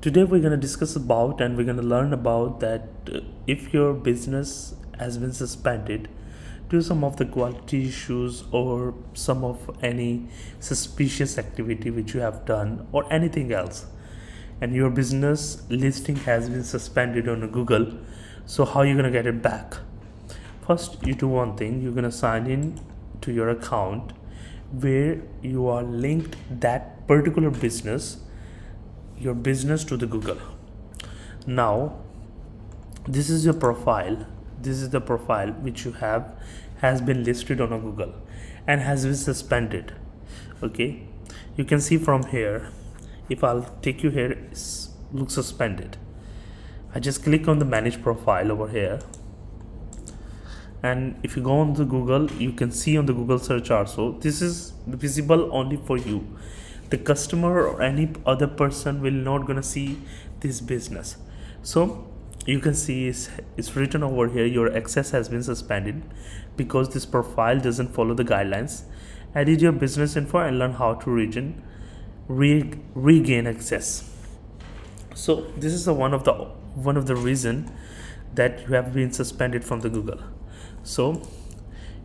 Today we're going to discuss about and we're going to learn about that if your business has been suspended due to some of the quality issues or some of any suspicious activity which you have done or anything else, and your business listing has been suspended on Google, so how are you going to get it back? First, you do one thing. You're going to sign in to your account where you are linked that particular business, your business, to the Google. Now this is your profile. This is the profile which you have has been listed on a Google and has been suspended. Okay, you can see from here, if I'll take you here, it looks suspended. I just click on the manage profile over here, and if you go on the Google, you can see on the Google search also, this is visible only for you. The customer or any other person will not gonna see this business. So you can see it's written over here, your access has been suspended because this profile doesn't follow the guidelines. Edit your business info and learn how to regain access. So this is one of the reason that you have been suspended from the Google. So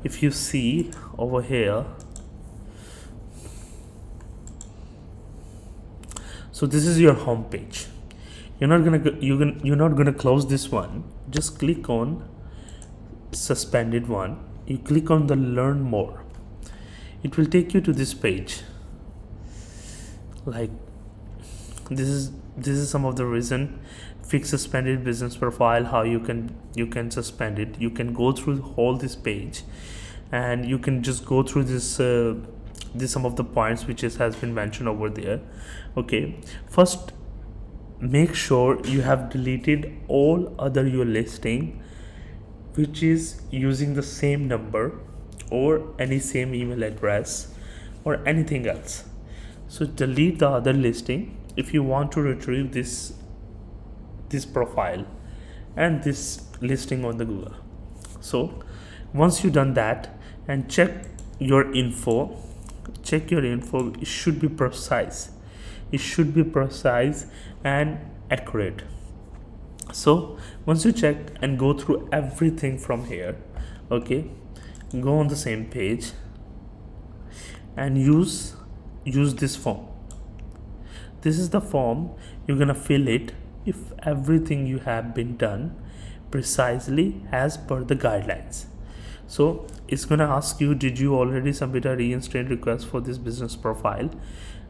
if you see over here, so this is your home page. You're not gonna close this one. Just click on suspended one. You click on the learn more. It will take you to this page. Like this is some of the reason. Fix suspended business profile, how you can suspend it. You can go through all this page and you can just go through this some of the points which has been mentioned over there. Okay, first make sure you have deleted all other your listing which is using the same number or any same email address or anything else. So delete the other listing if you want to retrieve this profile and this listing on the Google. So once you've done that, and check your info, it should be precise. It should be precise and accurate. So once you check and go through everything from here, okay, go on the same page and use this form. This is the form. You're gonna fill it if everything you have been done precisely as per the guidelines. So it's gonna ask you, did you already submit a reinstate request for this business profile?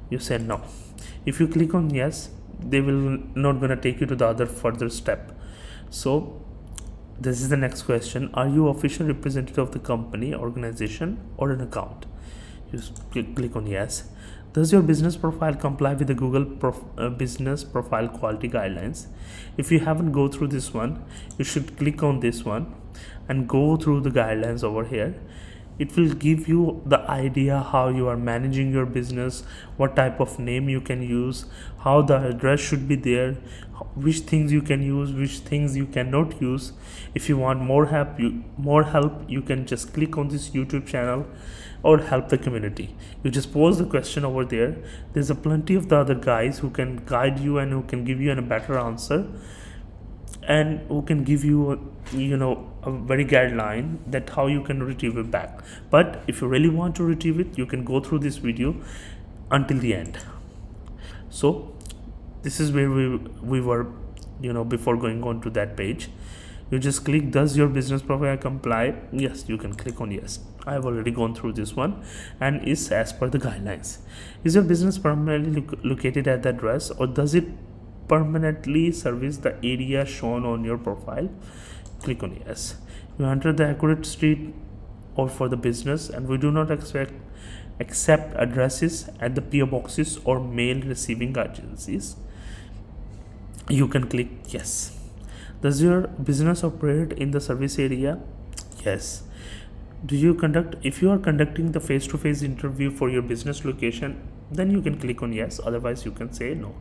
You said no. If you click on yes, they will not gonna take you to the other further step. So this is the next question. Are you official representative of the company, organization, or an account? You click on yes. Does your business profile comply with the Google business profile quality guidelines? If you haven't go through this one, you should click on this one and go through the guidelines over here. It will give you the idea how you are managing your business, what type of name you can use, how the address should be there, which things you can use, which things you cannot use. If you want more help, you can just click on this YouTube channel or help the community. You just pose the question over there. There's a plenty of the other guys who can guide you and who can give you a better answer and who can give you a very guideline that how you can retrieve it back. But if you really want to retrieve it, you can go through this video until the end. So this is where we were before going on to that page. You just click, does your business profile comply? Yes, you can click on yes. I have already gone through this one and is as per the guidelines. Is your business permanently located at the address, or does it permanently service the area shown on your profile? Click on yes. You enter the accurate street or for the business, and we do not accept addresses at the PO boxes or mail receiving agencies. You can click yes. Does your business operate in the service area? Yes. If you are conducting the face-to-face interview for your business location, then you can click on yes. Otherwise you can say no,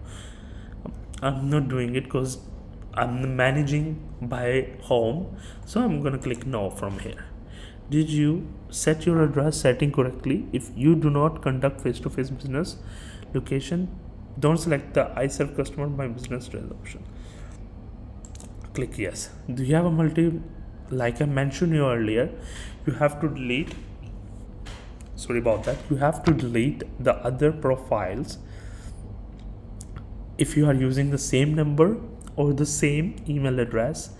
I'm not doing it because I'm managing by home, so I'm gonna click no from here. Did you set your address setting correctly? If you do not conduct face-to-face business location, don't select the I serve customer my business address option. Click yes. Do you have a multi, like I mentioned you earlier, you have to delete, sorry about that, you have to delete the other profiles if you are using the same number or the same email address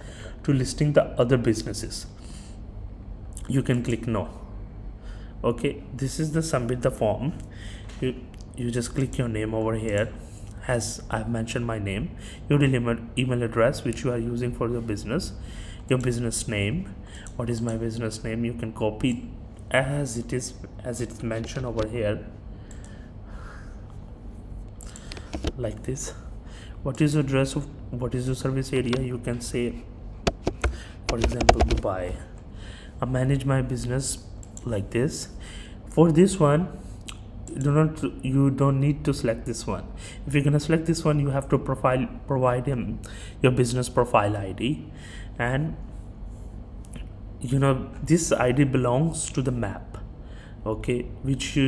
to listing the other businesses. You can click no. Okay, this is the submit the form. You just click your name over here, as I've mentioned my name, your email address which you are using for your business name. What is my business name? You can copy as it's mentioned over here, like this. What is your address of what is your service area? You can say, for example, Dubai. I manage my business like this. For this one, you don't need to select this one. If you're gonna select this one, you have to provide him your business profile ID, and this ID belongs to the map, okay, which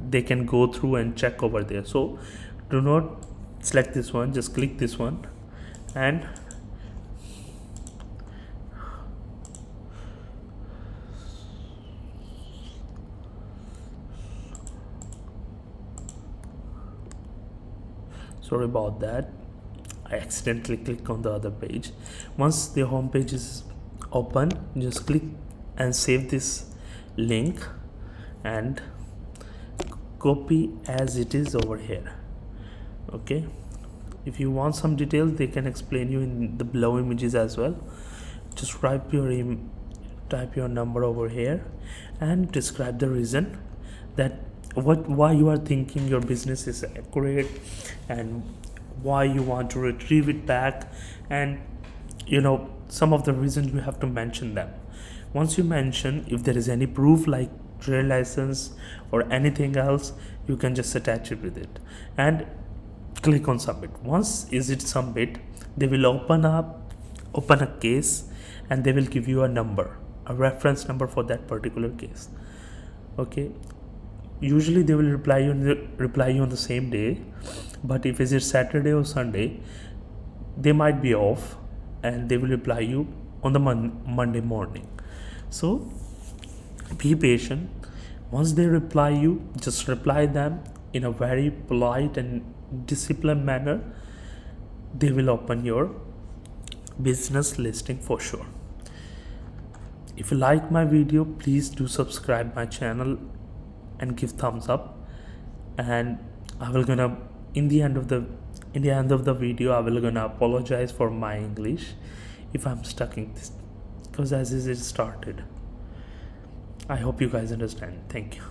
they can go through and check over there. So do not select this one, just click this one, and sorry about that, I accidentally clicked on the other page. Once the home page is open, just click and save this link and copy as it is over here. Okay, if you want some details, they can explain you in the below images as well. Just type your number over here and describe the reason that why you are thinking your business is accurate and why you want to retrieve it back, and some of the reasons you have to mention them. Once you mention, if there is any proof like trade license or anything else, you can just attach it with it and click on submit. Once is it submit, they will open a case and they will give you a reference number for that particular case. Okay, usually they will reply you on the same day, but if it is Saturday or Sunday, they might be off and they will reply you on the Monday morning. So be patient. Once they reply you, just reply them in a very polite and disciplined manner. They will open your business listing for sure. If you like my video, please do subscribe my channel and give thumbs up. And I will gonna in the end of the video, I will gonna apologize for my English if I'm stuck in this, because as it started. I hope you guys understand. Thank you.